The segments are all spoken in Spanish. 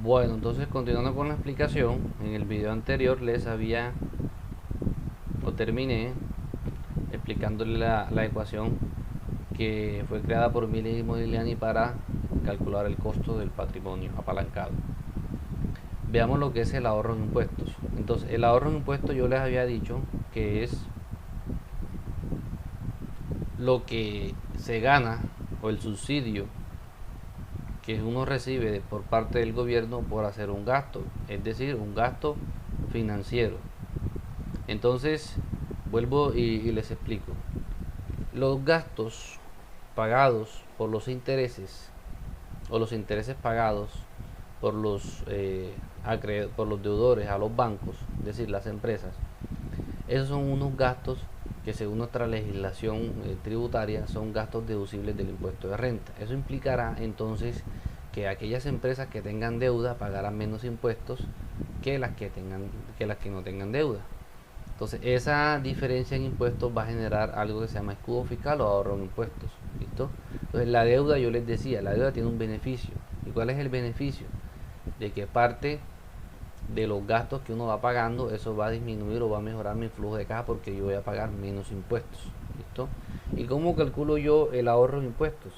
Bueno, entonces continuando con la explicación, en el video anterior les había o terminé explicándole la ecuación que fue creada por Miles y Modigliani para calcular el costo del patrimonio apalancado. Veamos lo que es el ahorro en impuestos. Entonces, el ahorro en impuestos yo les había dicho que es lo que se gana o el subsidio que uno recibe por parte del gobierno por hacer un gasto, es decir, un gasto financiero. Entonces, vuelvo y les explico. Los gastos pagados por los intereses o los intereses pagados por los deudores a los bancos, es decir, las empresas, esos son unos gastos que según nuestra legislación tributaria son gastos deducibles del impuesto de renta. Eso implicará entonces que aquellas empresas que tengan deuda pagarán menos impuestos que las que no tengan deuda. Entonces, esa diferencia en impuestos va a generar algo que se llama escudo fiscal o ahorro en impuestos. ¿Listo? Entonces, la deuda, yo les decía, la deuda tiene un beneficio. ¿Y cuál es el beneficio? De que parte de los gastos que uno va pagando, eso va a disminuir o va a mejorar mi flujo de caja porque yo voy a pagar menos impuestos. ¿Listo? ¿Y cómo calculo yo el ahorro en impuestos?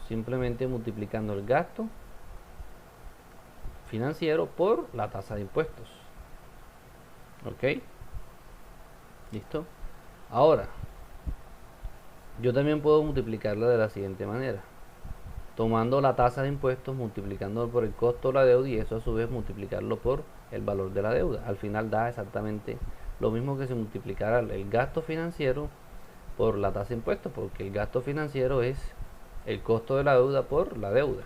Simplemente multiplicando el gasto financiero por la tasa de impuestos. ¿Ok? ¿Listo? Ahora, yo también puedo multiplicarlo de la siguiente manera. Tomando la tasa de impuestos, multiplicándolo por el costo de la deuda y eso a su vez multiplicarlo por el valor de la deuda. Al final da exactamente lo mismo que si multiplicara el gasto financiero por la tasa de impuestos, porque el gasto financiero es el costo de la deuda por la deuda.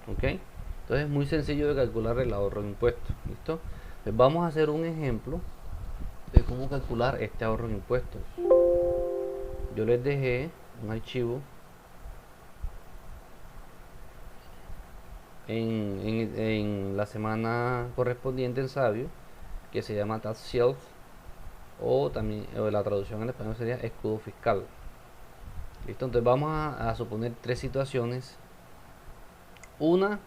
¿Ok? Entonces es muy sencillo de calcular el ahorro de impuestos. ¿Listo? Pues vamos a hacer un ejemplo de cómo calcular este ahorro en impuestos. Yo les dejé un archivo en la semana correspondiente en Sabio que se llama Tax Shelf o también la traducción en español sería escudo fiscal. Listo, entonces vamos a suponer tres situaciones. Una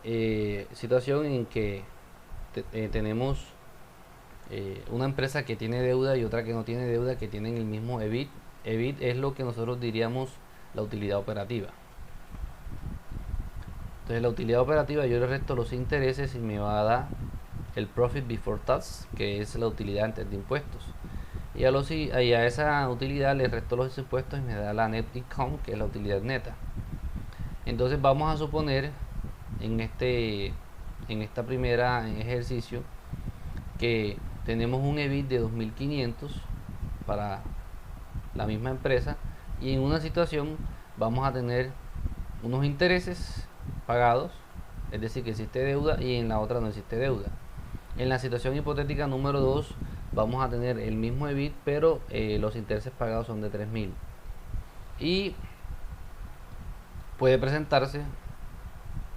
situación en que tenemos una empresa que tiene deuda y otra que no tiene deuda, que tienen el mismo EBIT. EBIT es lo que nosotros diríamos la utilidad operativa. Entonces la utilidad operativa yo le resto los intereses y me va a dar el profit before tax, que es la utilidad antes de impuestos. Y a esa utilidad le resto los impuestos y me da la net income, que es la utilidad neta. Entonces vamos a suponer en esta primera ejercicio que tenemos un EBIT de 2.500 para la misma empresa y en una situación vamos a tener unos intereses pagados, es decir, que existe deuda y en la otra no existe deuda. En la situación hipotética número 2 vamos a tener el mismo EBIT, pero los intereses pagados son de 3.000. Y puede presentarse,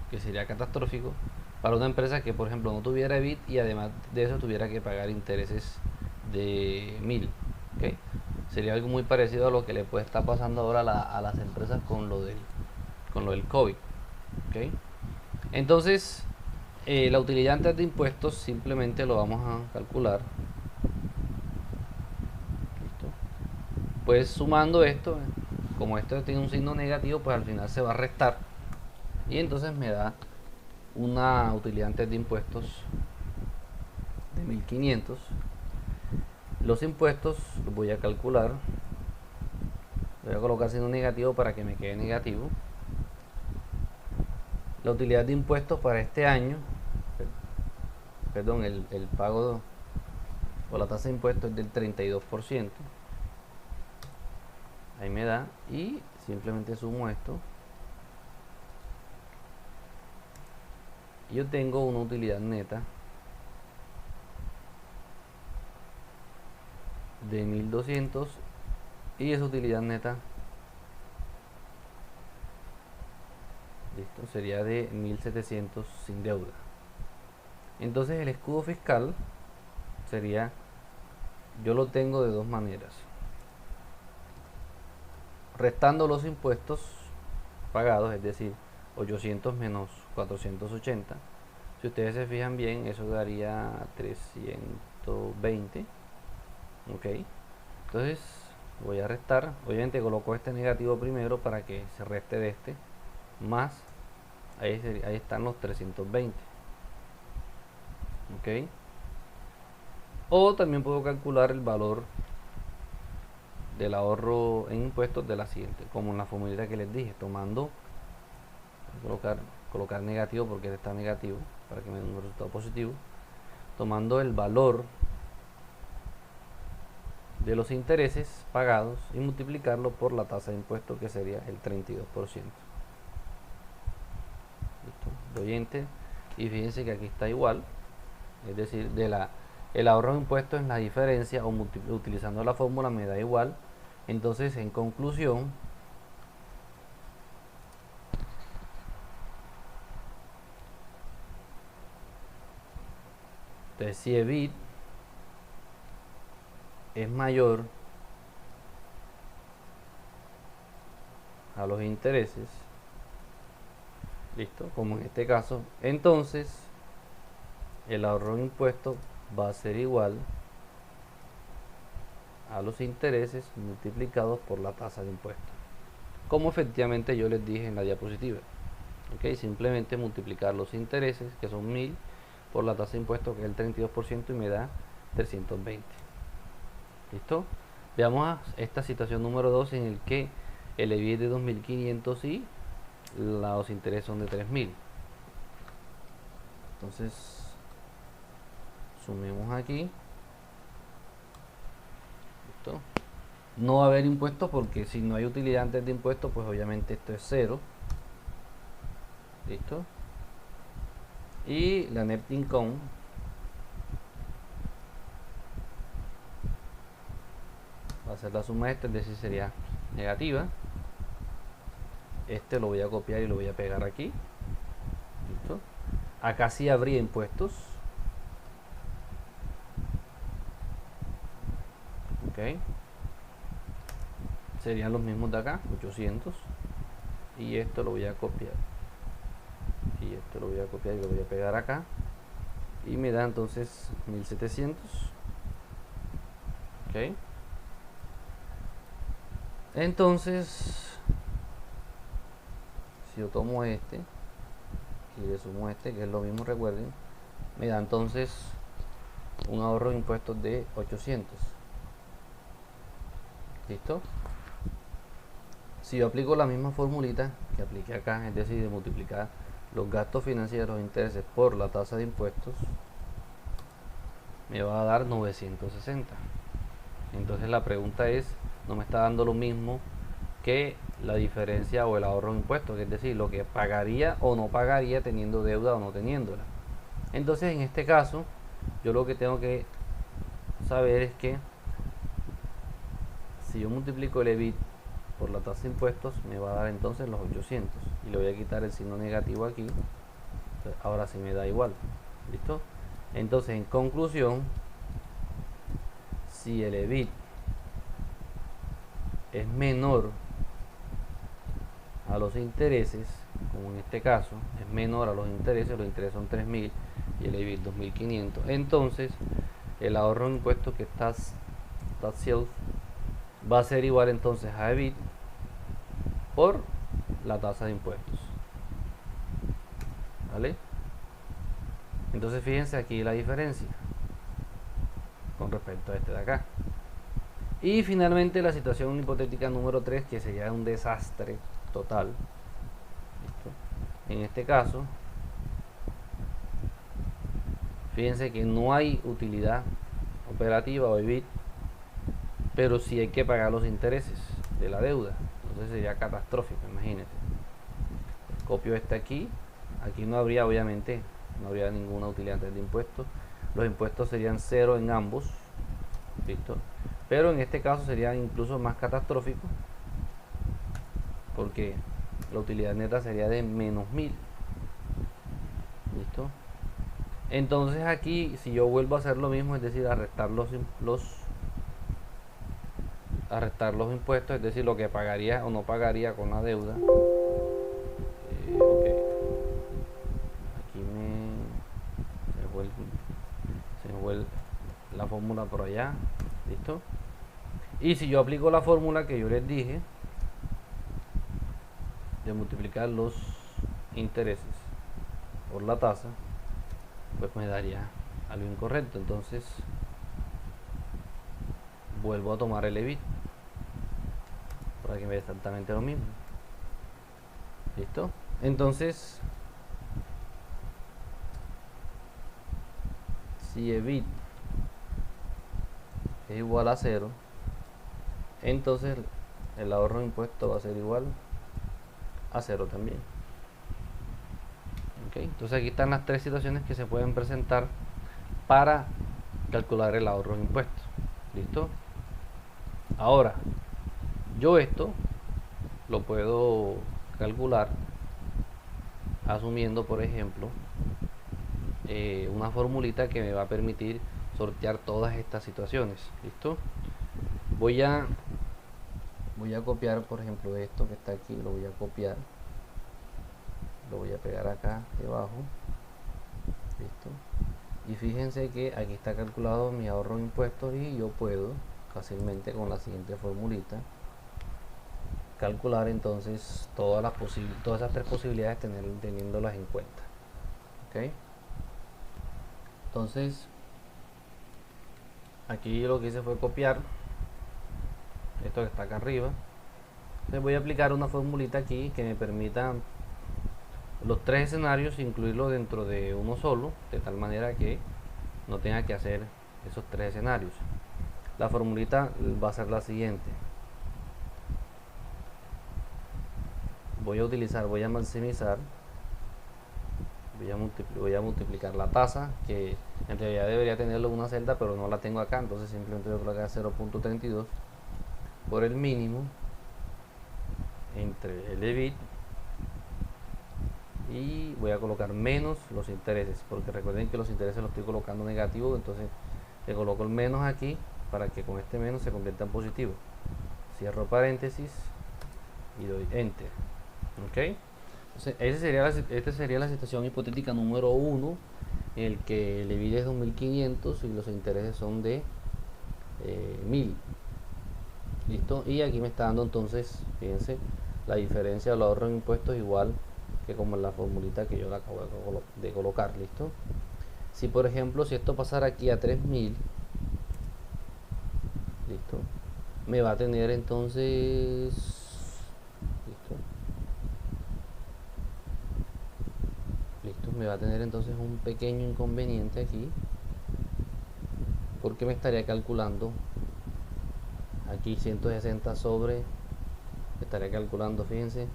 que sería catastrófico, para una empresa que por ejemplo no tuviera EBIT y además de eso tuviera que pagar intereses de 1.000. ¿Okay? Sería algo muy parecido a lo que le puede estar pasando ahora a las empresas con lo del COVID. ¿Okay? Entonces, la utilidad antes de impuestos simplemente lo vamos a calcular. ¿Listo? Pues sumando esto, como esto tiene un signo negativo, pues al final se va a restar. Y entonces me da una utilidad antes de impuestos de 1.500. Los impuestos los voy a calcular. Voy a colocar signo negativo para que me quede negativo. La utilidad de impuestos para este año, perdón, el pago o la tasa de impuestos es del 32%. Ahí me da y simplemente sumo esto. Y yo tengo una utilidad neta de 1.200 y esa utilidad neta, listo, sería de 1.700 sin deuda. Entonces el escudo fiscal sería, yo lo tengo de dos maneras: restando los impuestos pagados, es decir, 800 menos 480, Si ustedes se fijan bien, eso daría 320. Ok, entonces voy a restar. Obviamente coloco este negativo primero para que se reste de este, más ahí están los 320. Ok, o también puedo calcular el valor del ahorro en impuestos de la siguiente, como en la formulita que les dije, tomando, colocar negativo porque este está negativo para que me dé un resultado positivo, tomando el valor de los intereses pagados y multiplicarlo por la tasa de impuesto, que sería el 32%. ¿Listo? Doy enter y fíjense que aquí está igual, es decir, el ahorro de impuestos es la diferencia, o utilizando la fórmula me da igual. Entonces, en conclusión, entonces si EBIT es mayor a los intereses, listo, como en este caso, entonces el ahorro de impuestos va a ser igual a los intereses multiplicados por la tasa de impuestos, como efectivamente yo les dije en la diapositiva. Ok, simplemente multiplicar los intereses, que son 1000, por la tasa de impuestos, que es el 32%, y me da 320. ¿Listo? Veamos esta situación número 2, en el que el EBIT es de 2500 y los intereses son de 3000. Entonces sumemos aquí. ¿Listo? No va a haber impuestos porque si no hay utilidad antes de impuestos, pues obviamente esto es 0. ¿Listo? Y la net income va a ser la suma de esta, es decir, sería negativa. Este lo voy a copiar y lo voy a pegar aquí. ¿Listo? Acá sí habría impuestos. Ok. Serían los mismos de acá, 800. Y esto lo voy a copiar. Y esto lo voy a copiar y lo voy a pegar acá. Y me da entonces 1700. Ok. Entonces, si yo tomo este y le sumo este, que es lo mismo, recuerden, me da entonces un ahorro de impuestos de 800. ¿Listo? Si yo aplico la misma formulita que apliqué acá, es decir, de multiplicar los gastos financieros e intereses por la tasa de impuestos, me va a dar 960. Entonces la pregunta es, no me está dando lo mismo que la diferencia o el ahorro de impuestos, es decir, lo que pagaría o no pagaría teniendo deuda o no teniéndola. Entonces en este caso, yo lo que tengo que saber es que si yo multiplico el EBIT por la tasa de impuestos, me va a dar entonces los 800, y le voy a quitar el signo negativo aquí. Entonces, ahora sí me da igual. ¿Listo? Entonces, en conclusión, si el EBIT es menor a los intereses, como en este caso es menor a los intereses son 3000 y el EBIT 2500, entonces el ahorro en impuestos, que está sales, va a ser igual entonces a EBIT por la tasa de impuestos. ¿Vale? Entonces fíjense aquí la diferencia con respecto a este de acá. Y finalmente la situación hipotética número 3, que sería un desastre total. ¿Listo? En este caso, fíjense que no hay utilidad operativa o EBIT, pero sí hay que pagar los intereses de la deuda. Entonces sería catastrófico, imagínense. Copio este aquí. Aquí no habría, obviamente, no habría ninguna utilidad antes de impuestos. Los impuestos serían 0 en ambos. ¿Listo? Pero en este caso sería incluso más catastrófico, porque la utilidad neta sería de menos 1000. ¿Listo? Entonces aquí, si yo vuelvo a hacer lo mismo, es decir, a restar los impuestos, es decir, lo que pagaría o no pagaría con la deuda. Ok. Aquí fórmula por allá, listo. Y si yo aplico la fórmula que yo les dije de multiplicar los intereses por la tasa, pues me daría algo incorrecto. Entonces vuelvo a tomar el EBIT para que me dé exactamente lo mismo. ¿Listo? Entonces, si EBIT es igual a 0, entonces el ahorro de impuestos va a ser igual a 0 también. ¿Okay? Entonces aquí están las tres situaciones que se pueden presentar para calcular el ahorro de impuestos. ¿Listo? Ahora, yo esto lo puedo calcular asumiendo, por ejemplo, una formulita que me va a permitir sortear todas estas situaciones. ¿Listo? Voy a copiar, por ejemplo, esto que está aquí, lo voy a copiar, lo voy a pegar acá debajo. ¿Listo? Y fíjense que aquí está calculado mi ahorro de impuestos y yo puedo fácilmente con la siguiente formulita calcular entonces todas esas tres posibilidades teniéndolas en cuenta. ¿Ok? Entonces aquí lo que hice fue copiar esto que está acá arriba. Entonces voy a aplicar una formulita aquí que me permita los tres escenarios incluirlo dentro de uno solo, de tal manera que no tenga que hacer esos tres escenarios. La formulita va a ser la siguiente. Voy a maximizar, voy a multiplicar la tasa, que en realidad debería tenerlo en una celda, pero no la tengo acá, entonces simplemente voy a colocar 0.32 por el mínimo entre el EBIT y voy a colocar menos los intereses, porque recuerden que los intereses los estoy colocando negativo, entonces le coloco el menos aquí para que con este menos se convierta en positivo. Cierro paréntesis y doy enter. Ok, entonces esta sería la situación hipotética número 1, en el que el EBIT es 2.500 y los intereses son de 1.000. Listo, y aquí me está dando entonces, fíjense, la diferencia del ahorro en impuestos igual que como en la formulita que yo le acabo de colocar. Listo. Si por ejemplo, si esto pasara aquí a 3.000, listo, me va a tener entonces, listo, me va a tener entonces un pequeño inconveniente aquí, porque me estaría calculando aquí 160 sobre, estaría calculando, fíjense,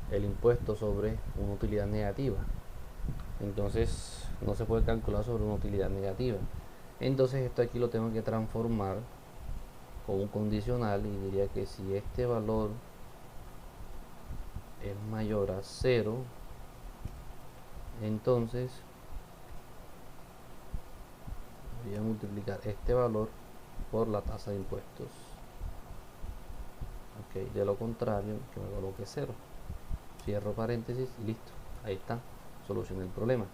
el impuesto sobre una utilidad negativa. Entonces no se puede calcular sobre una utilidad negativa. Entonces esto aquí lo tengo que transformar con un condicional y diría que si este valor es mayor a 0, entonces voy a multiplicar este valor por la tasa de impuestos. Ok, de lo contrario que me coloque 0. Cierro paréntesis y listo. Ahí está, solucioné el problema.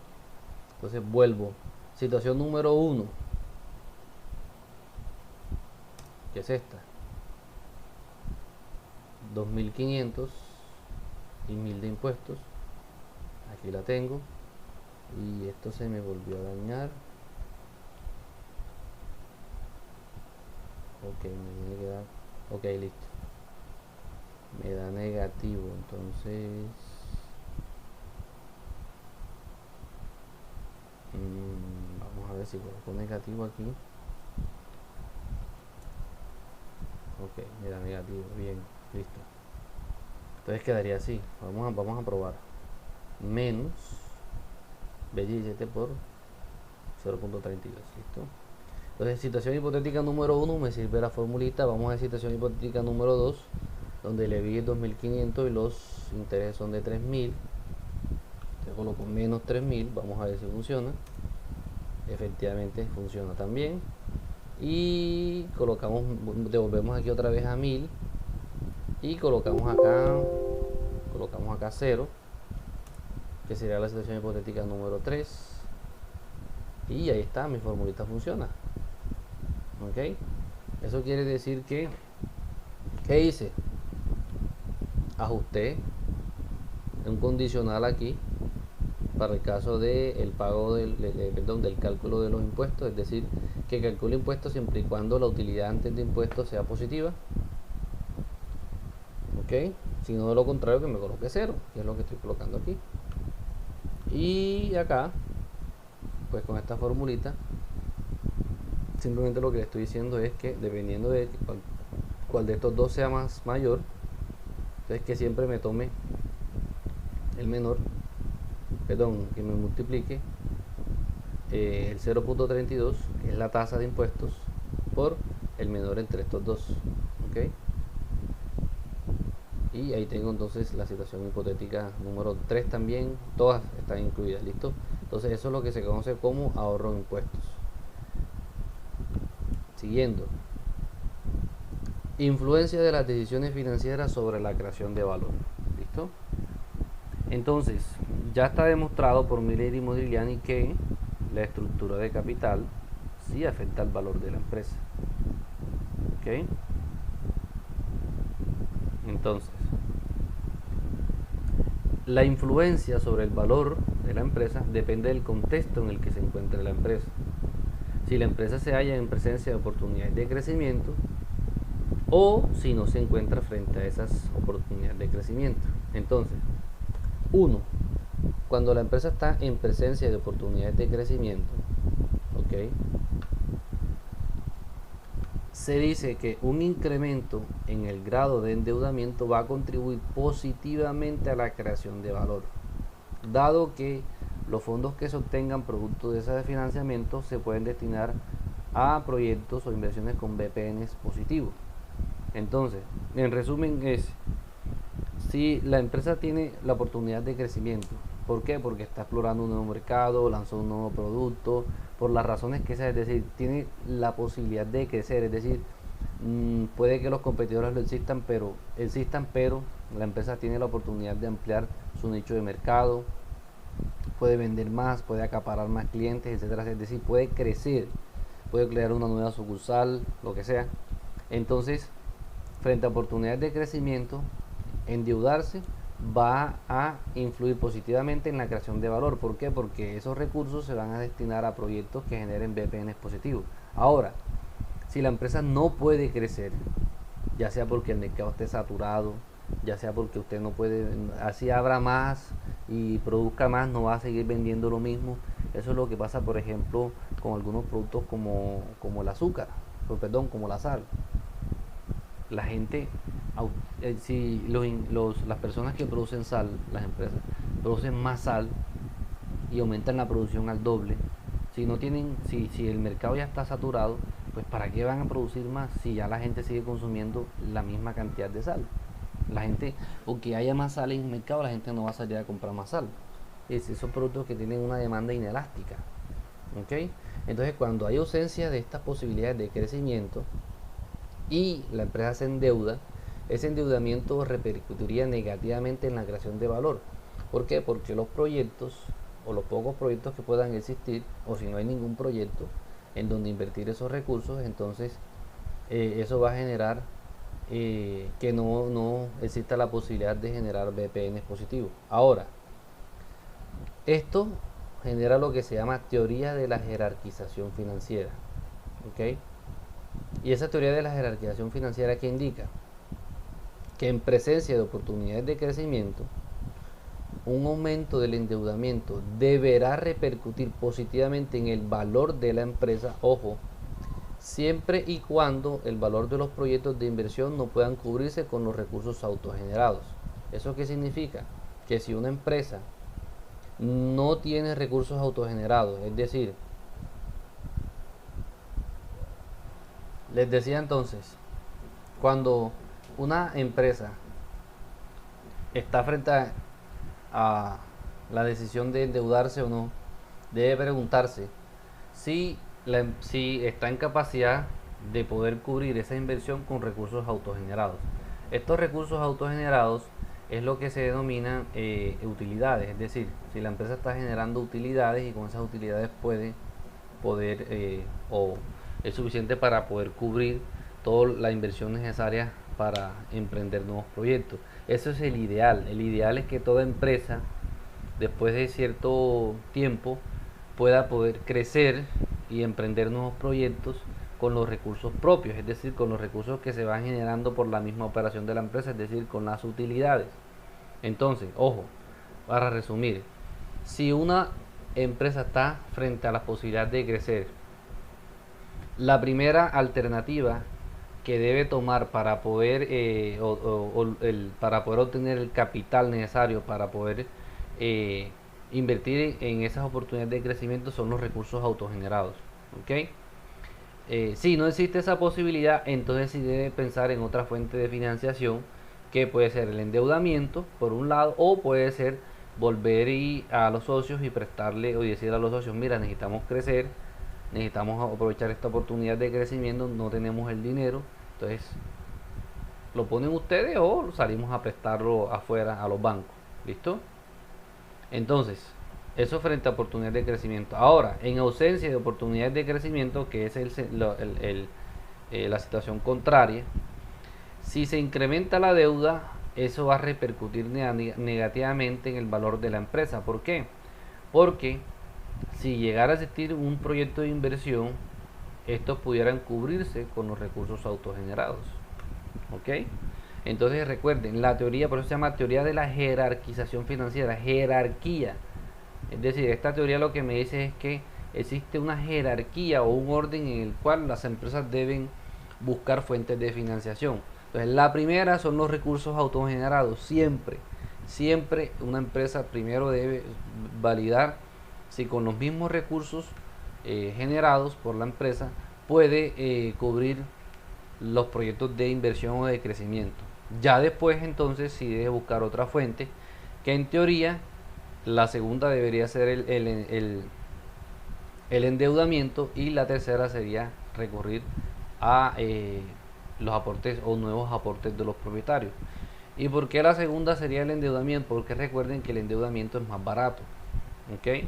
Entonces vuelvo. Situación número 1, que es esta. 2.500 y 1.000 de impuestos. Aquí la tengo. Y esto se me volvió a dañar. Ok, me tiene que dar. Ok, listo. Me da negativo, entonces vamos a ver si coloco negativo aquí. Ok, me da negativo, bien, listo. Entonces quedaría así. Vamos a probar. Menos B17 por 0.32, listo. Entonces, situación hipotética número 1 me sirve la formulita. Vamos a situación hipotética número 2, donde le vi 2.500 y los intereses son de 3.000. Entonces coloco menos 3.000, vamos a ver si funciona. Efectivamente funciona también. Y devolvemos aquí otra vez a 1.000 y colocamos acá 0, que sería la situación hipotética número 3. Y ahí está, mi formulita funciona. ¿Ok? Eso quiere decir que, ¿qué hice? Ajusté un condicional aquí para el caso del pago del cálculo de los impuestos, es decir, que calcule impuestos siempre y cuando la utilidad antes de impuestos sea positiva. ¿Ok? Si no, de lo contrario, que me coloque cero, que es lo que estoy colocando aquí. Y acá, pues con esta formulita, simplemente lo que le estoy diciendo es que dependiendo de cuál de estos dos sea más mayor, entonces que siempre me tome el menor, perdón, que me multiplique el 0.32, que es la tasa de impuestos, por el menor entre estos dos. ¿Ok? Y ahí tengo entonces la situación hipotética número 3 también, todas están incluidas, ¿listo? Entonces eso es lo que se conoce como ahorro de impuestos. Siguiendo, influencia de las decisiones financieras sobre la creación de valor, ¿listo? Entonces, ya está demostrado por Miller y Modigliani que la estructura de capital sí afecta al valor de la empresa. ¿Ok? Entonces, la influencia sobre el valor de la empresa depende del contexto en el que se encuentre la empresa. Si la empresa se halla en presencia de oportunidades de crecimiento o si no se encuentra frente a esas oportunidades de crecimiento. Entonces, 1. Cuando la empresa está en presencia de oportunidades de crecimiento, ¿ok? Se dice que un incremento en el grado de endeudamiento va a contribuir positivamente a la creación de valor, dado que los fondos que se obtengan producto de ese financiamiento se pueden destinar a proyectos o inversiones con BPNs positivos. Entonces, en resumen es, si la empresa tiene la oportunidad de crecimiento, ¿por qué? Porque está explorando un nuevo mercado, lanzó un nuevo producto, por las razones que sea, es decir, tiene la posibilidad de crecer, es decir, puede que los competidores lo existan, pero la empresa tiene la oportunidad de ampliar su nicho de mercado, puede vender más, puede acaparar más clientes, etcétera, es decir, puede crecer, puede crear una nueva sucursal, lo que sea. Entonces, frente a oportunidades de crecimiento, endeudarse va a influir positivamente en la creación de valor. ¿Por qué? Porque esos recursos se van a destinar a proyectos que generen BPNs positivos. Ahora, si la empresa no puede crecer, ya sea porque el mercado esté saturado, ya sea porque usted no puede, así abra más y produzca más, no va a seguir vendiendo lo mismo. Eso es lo que pasa, por ejemplo, con algunos productos como el azúcar, perdón, como la sal. La gente, si las personas que producen sal, las empresas, producen más sal y aumentan la producción al doble, si el mercado ya está saturado, pues ¿para qué van a producir más si ya la gente sigue consumiendo la misma cantidad de sal? La gente, aunque haya más sal en el mercado, la gente no va a salir a comprar más sal. Esos productos que tienen una demanda inelástica. ¿Ok? Entonces, cuando hay ausencia de estas posibilidades de crecimiento y la empresa se endeuda, ese endeudamiento repercutiría negativamente en la creación de valor. ¿Por qué? Porque los proyectos o los pocos proyectos que puedan existir, o si no hay ningún proyecto en donde invertir esos recursos, entonces eso va a generar que no exista la posibilidad de generar BPNs positivos. Ahora, esto genera lo que se llama teoría de la jerarquización financiera. ¿Ok? Y esa teoría de la jerarquización financiera, que indica que en presencia de oportunidades de crecimiento, un aumento del endeudamiento deberá repercutir positivamente en el valor de la empresa, ojo, siempre y cuando el valor de los proyectos de inversión no puedan cubrirse con los recursos autogenerados. ¿Eso qué significa? Que si una empresa no tiene recursos autogenerados, es decir, les decía entonces, cuando una empresa está frente a la decisión de endeudarse o no, debe preguntarse si está en capacidad de poder cubrir esa inversión con recursos autogenerados. Estos recursos autogenerados es lo que se denomina utilidades, es decir, si la empresa está generando utilidades y con esas utilidades puede poder o es suficiente para poder cubrir toda la inversión necesaria para emprender nuevos proyectos. Eso es el ideal. El ideal es que toda empresa, después de cierto tiempo, pueda poder crecer y emprender nuevos proyectos con los recursos propios, es decir, con los recursos que se van generando por la misma operación de la empresa, es decir, con las utilidades. Entonces, ojo, para resumir, si una empresa está frente a la posibilidad de crecer, la primera alternativa que debe tomar para poder para poder obtener el capital necesario para poder invertir en esas oportunidades de crecimiento son los recursos autogenerados. ¿Ok? Si no existe esa posibilidad, entonces sí debe pensar en otra fuente de financiación, que puede ser el endeudamiento por un lado, o puede ser volver a los socios y prestarle o decir a los socios: mira, necesitamos crecer, necesitamos aprovechar esta oportunidad de crecimiento, no tenemos el dinero, entonces lo ponen ustedes o salimos a prestarlo afuera a los bancos. ¿Listo? Entonces, eso frente a oportunidades de crecimiento. Ahora, en ausencia de oportunidades de crecimiento, que es la situación contraria, si se incrementa la deuda, eso va a repercutir negativamente en el valor de la empresa. ¿Por qué? Porque si llegara a existir un proyecto de inversión, estos pudieran cubrirse con los recursos autogenerados. ¿Ok? Entonces recuerden, la teoría, por eso se llama teoría de la jerarquización financiera, jerarquía. Es decir, esta teoría lo que me dice es que existe una jerarquía o un orden en el cual las empresas deben buscar fuentes de financiación. Entonces, la primera son los recursos autogenerados. Siempre una empresa primero debe validar si con los mismos recursos generados por la empresa puede cubrir los proyectos de inversión o de crecimiento. Ya después, entonces, sí debe buscar otra fuente, que en teoría la segunda debería ser el endeudamiento, y la tercera sería recurrir a los aportes o nuevos aportes de los propietarios. ¿Y por qué la segunda sería el endeudamiento? Porque recuerden que el endeudamiento es más barato. ¿Ok?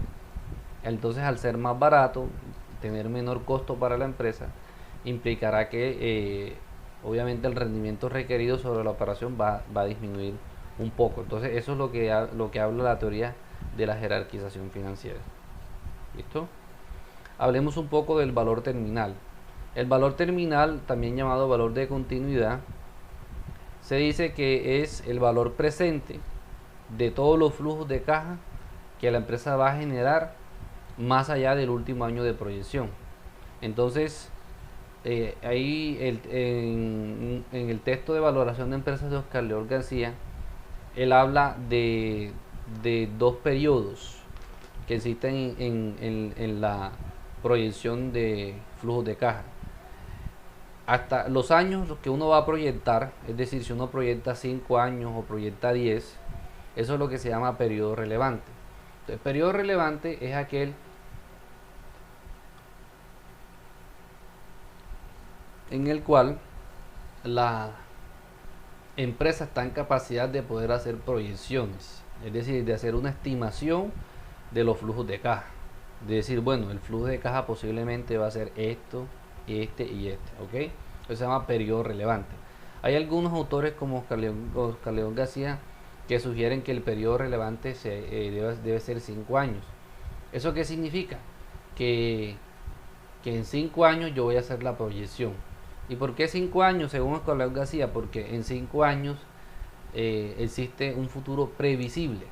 Entonces, al ser más barato, tener menor costo para la empresa, implicará que obviamente el rendimiento requerido sobre la operación va a disminuir un poco. Entonces, eso es lo que habla la teoría de la jerarquización financiera. ¿Listo? Hablemos un poco del valor terminal. El valor terminal, también llamado valor de continuidad, se dice que es el valor presente de todos los flujos de caja que la empresa va a generar más allá del último año de proyección. Entonces, ahí en el texto de valoración de empresas de Oscar León García, él habla de dos periodos que existen en la proyección de flujos de caja. Hasta los años que uno va a proyectar, es decir, si uno proyecta 5 años o proyecta 10, eso es lo que se llama periodo relevante. Entonces, periodo relevante es aquel en el cual la empresa está en capacidad de poder hacer proyecciones, es decir, de hacer una estimación de los flujos de caja, de decir, bueno, el flujo de caja posiblemente va a ser esto, este y este, ¿ok? Eso se llama periodo relevante. Hay algunos autores como Oscar León García que sugieren que el periodo relevante debe ser 5 años. ¿Eso qué significa? Que en 5 años yo voy a hacer la proyección. ¿Y por qué 5 años? Según Oscar León García, porque en 5 años existe un futuro previsible.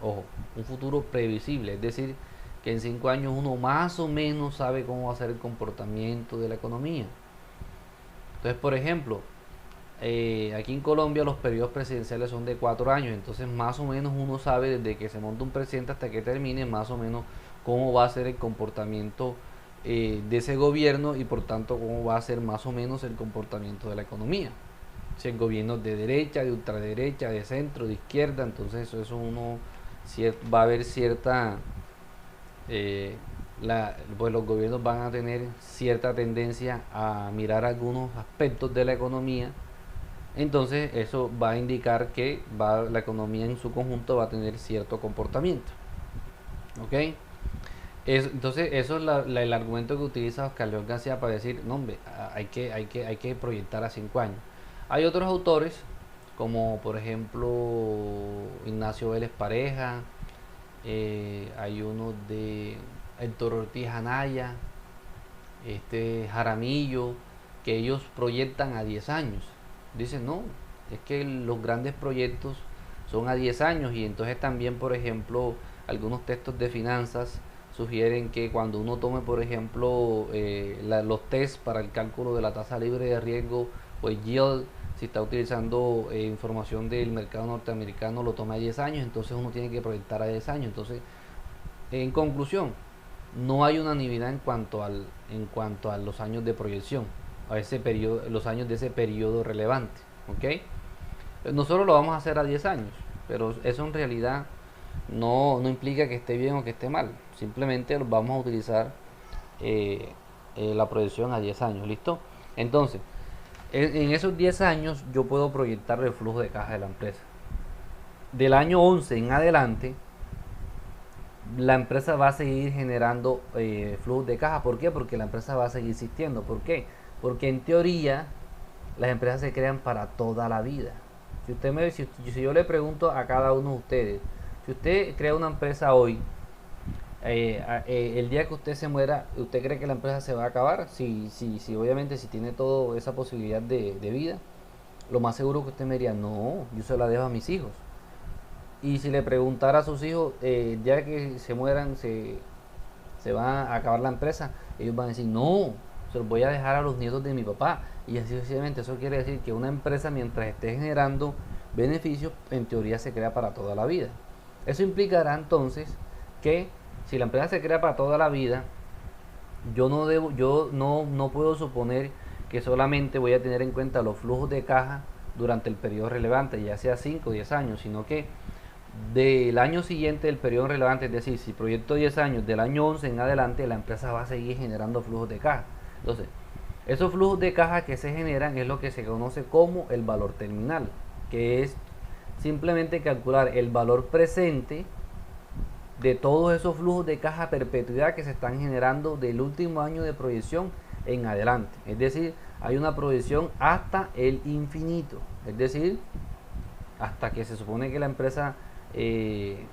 Ojo, un futuro previsible, es decir, que en 5 años uno más o menos sabe cómo va a ser el comportamiento de la economía. Entonces, por ejemplo, aquí en Colombia los periodos presidenciales son de 4 años, entonces más o menos uno sabe desde que se monta un presidente hasta que termine más o menos cómo va a ser el comportamiento de ese gobierno, y por tanto cómo va a ser más o menos el comportamiento de la economía. Si el gobierno es de derecha, de ultraderecha, de centro, de izquierda, entonces eso uno va a haber cierta pues los gobiernos van a tener cierta tendencia a mirar algunos aspectos de la economía. Entonces eso va a indicar que la economía en su conjunto va a tener cierto comportamiento. ¿Ok? Entonces, eso es el argumento que utiliza Oscar León García para decir, no, hombre, hay que proyectar a 5 años. Hay otros autores, como por ejemplo Ignacio Vélez Pareja, hay uno de Héctor Ortiz Anaya, Jaramillo, que ellos proyectan a 10 años. Dicen, no, es que los grandes proyectos son a 10 años y entonces también, por ejemplo, algunos textos de finanzas sugieren que cuando uno tome, por ejemplo, los test para el cálculo de la tasa libre de riesgo, pues yield, si está utilizando información del mercado norteamericano, lo toma a 10 años, entonces uno tiene que proyectar a 10 años. Entonces, en conclusión, no hay unanimidad en cuanto a los años de proyección, a ese periodo, los años de ese periodo relevante, ¿ok? Nosotros lo vamos a hacer a 10 años, pero eso en realidad no implica que esté bien o que esté mal, simplemente vamos a utilizar la proyección a 10 años, ¿listo? Entonces, en esos 10 años yo puedo proyectar el flujo de caja de la empresa. Del año 11 en adelante, la empresa va a seguir generando flujos de caja. ¿Por qué? Porque la empresa va a seguir existiendo. ¿Por qué? Porque en teoría las empresas se crean para toda la vida. Si yo le pregunto a cada uno de ustedes, si usted crea una empresa hoy, el día que usted se muera, ¿usted cree que la empresa se va a acabar? Si obviamente si tiene toda esa posibilidad de vida, lo más seguro que usted me diría, no, yo se la dejo a mis hijos. Y si le preguntara a sus hijos, ya que se mueran, se va a acabar la empresa, ellos van a decir, no, se los voy a dejar a los nietos de mi papá. Y así sucesivamente. Eso quiere decir que una empresa, mientras esté generando beneficios, en teoría se crea para toda la vida. Eso implicará entonces que si la empresa se crea para toda la vida, yo no puedo suponer que solamente voy a tener en cuenta los flujos de caja durante el periodo relevante, ya sea 5 o 10 años, sino que del año siguiente del periodo relevante, es decir, si proyecto 10 años, del año 11 en adelante, la empresa va a seguir generando flujos de caja. Entonces, esos flujos de caja que se generan es lo que se conoce como el valor terminal, que es simplemente calcular el valor presente de todos esos flujos de caja a perpetuidad que se están generando del último año de proyección en adelante. Es decir, hay una proyección hasta el infinito, es decir, hasta que se supone que la empresa que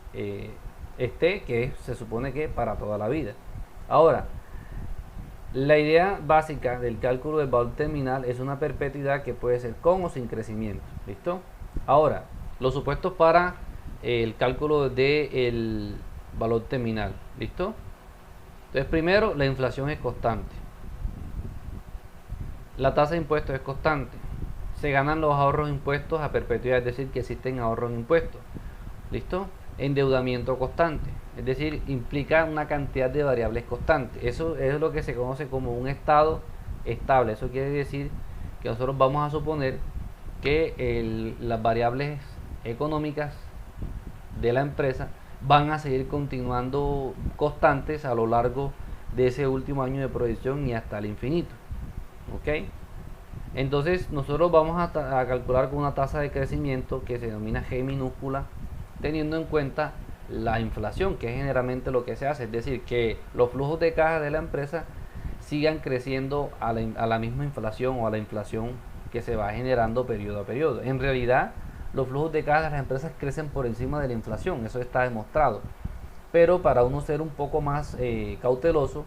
se supone que para toda la vida. Ahora, la idea básica del cálculo del valor terminal es una perpetuidad que puede ser con o sin crecimiento. ¿Listo? Ahora, los supuestos para el cálculo del valor terminal. ¿Listo? Entonces, primero, la inflación es constante. La tasa de impuestos es constante. Se ganan los ahorros impuestos a perpetuidad, es decir, que existen ahorros impuestos. ¿Listo? Endeudamiento constante, es decir, implica una cantidad de variables constantes. Eso es lo que se conoce como un estado estable. Eso quiere decir que nosotros vamos a suponer que las variables económicas de la empresa van a seguir continuando constantes a lo largo de ese último año de proyección y hasta el infinito. ¿Ok? Entonces nosotros vamos a calcular con una tasa de crecimiento que se denomina G minúscula, teniendo en cuenta la inflación, que es generalmente lo que se hace, es decir, que los flujos de caja de la empresa sigan creciendo a la misma inflación o a la inflación que se va generando periodo a periodo. En realidad, los flujos de caja de las empresas crecen por encima de la inflación, eso está demostrado. Pero para uno ser un poco más cauteloso,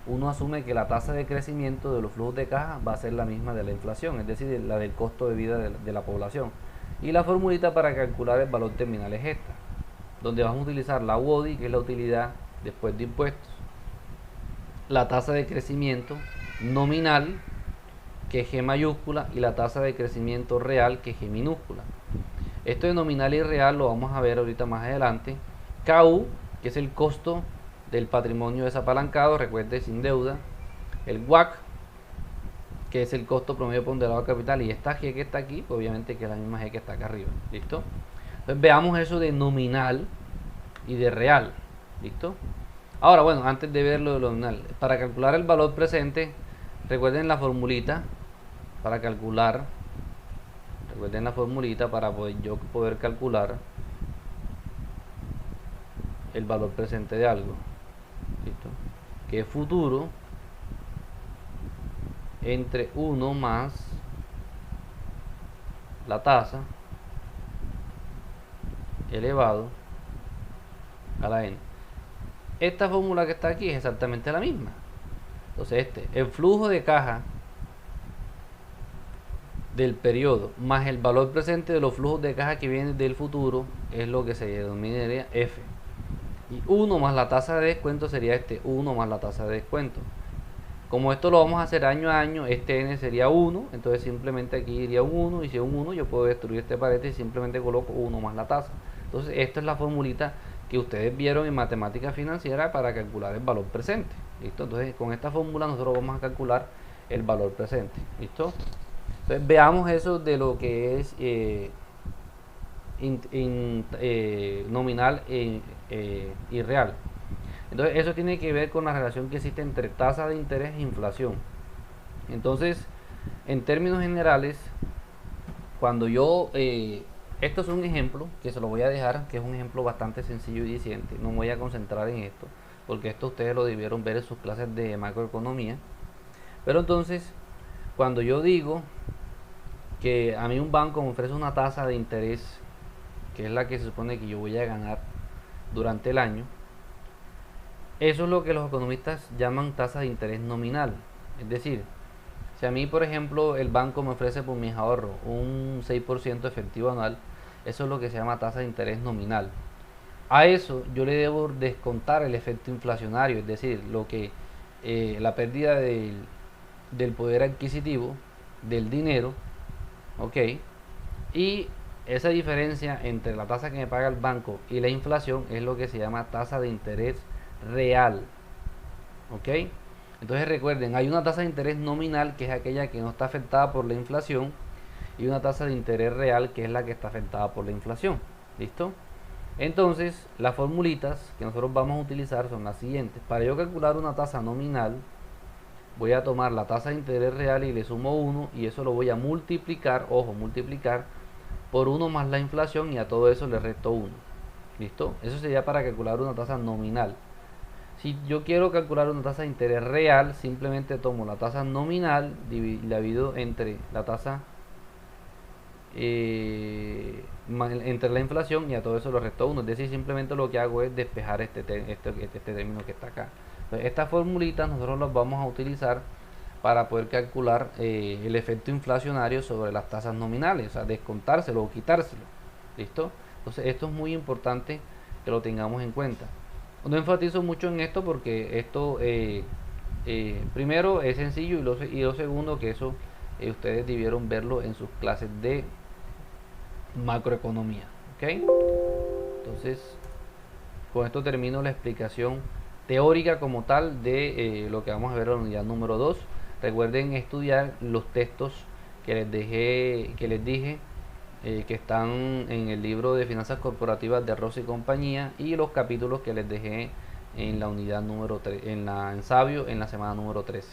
uno asume que la tasa de crecimiento de los flujos de caja va a ser la misma de la inflación, es decir, la del costo de vida de la población. Y la formulita para calcular el valor terminal es esta, donde vamos a utilizar la UODI, que es la utilidad después de impuestos, la tasa de crecimiento nominal, que es G mayúscula, y la tasa de crecimiento real, que es G minúscula. Esto de nominal y real lo vamos a ver ahorita más adelante. KU, que es el costo del patrimonio desapalancado, recuerde, sin deuda. El WAC, que es el costo promedio ponderado de capital, y esta G que está aquí, pues obviamente que es la misma G que está acá arriba. ¿Listo? Entonces veamos eso de nominal y de real. ¿Listo? Ahora, bueno, antes de ver lo de nominal, para calcular el valor presente, recuerden la formulita para calcular. Recuerden la formulita para yo poder calcular el valor presente de algo. ¿listo? Que es futuro entre 1 más la tasa elevado a la n. Esta fórmula que está aquí es exactamente la misma. Entonces el flujo de caja del periodo más el valor presente de los flujos de caja que vienen del futuro es lo que se denominaría F. Y 1 más la tasa de descuento sería 1 más la tasa de descuento. Como esto lo vamos a hacer año a año, n sería 1, entonces simplemente aquí iría un 1, y si es un 1 yo puedo destruir este paréntesis y simplemente coloco 1 más la tasa. Entonces esta es la formulita que ustedes vieron en matemática financiera para calcular el valor presente. ¿Listo? Entonces con esta fórmula nosotros vamos a calcular el valor presente. ¿Listo? Entonces veamos eso de lo que es nominal y real. Entonces eso tiene que ver con la relación que existe entre tasa de interés e inflación. Entonces, en términos generales, cuando yo esto es un ejemplo que se lo voy a dejar, que es un ejemplo bastante sencillo y diciente. No me voy a concentrar en esto, porque esto ustedes lo debieron ver en sus clases de macroeconomía. Pero entonces, cuando yo digo que a mí un banco me ofrece una tasa de interés, que es la que se supone que yo voy a ganar durante el año, eso es lo que los economistas llaman tasa de interés nominal. Es decir, si a mí, por ejemplo, el banco me ofrece por mis ahorros un 6% efectivo anual, eso es lo que se llama tasa de interés nominal. A eso yo le debo descontar el efecto inflacionario, es decir, lo que la pérdida del poder adquisitivo del dinero, ¿ok? Y esa diferencia entre la tasa que me paga el banco y la inflación es lo que se llama tasa de interés real, ¿ok? Entonces recuerden, hay una tasa de interés nominal que es aquella que no está afectada por la inflación y una tasa de interés real que es la que está afectada por la inflación. ¿Listo? Entonces las formulitas que nosotros vamos a utilizar son las siguientes. Para yo calcular una tasa nominal voy a tomar la tasa de interés real y le sumo 1 y eso lo voy a multiplicar, ojo, multiplicar por 1 más la inflación y a todo eso le resto 1. ¿Listo? Eso sería para calcular una tasa nominal. Si yo quiero calcular una tasa de interés real, simplemente tomo la tasa nominal, la divido entre la tasa entre la inflación y a todo eso lo resto 1. Es decir, simplemente lo que hago es despejar este término que está acá. Entonces, estas formulitas nosotros las vamos a utilizar para poder calcular el efecto inflacionario sobre las tasas nominales, o sea, descontárselo o quitárselo. ¿Listo? Entonces esto es muy importante que lo tengamos en cuenta. No enfatizo mucho en esto porque esto primero es sencillo y lo segundo que eso ustedes debieron verlo en sus clases de macroeconomía. ¿Ok? Entonces con esto termino la explicación teórica como tal de lo que vamos a ver en la unidad número 2. Recuerden estudiar los textos que les dije que están en el libro de finanzas corporativas de Rossi y compañía y los capítulos que les dejé en la unidad número 3, en Sabio, en la semana número 13.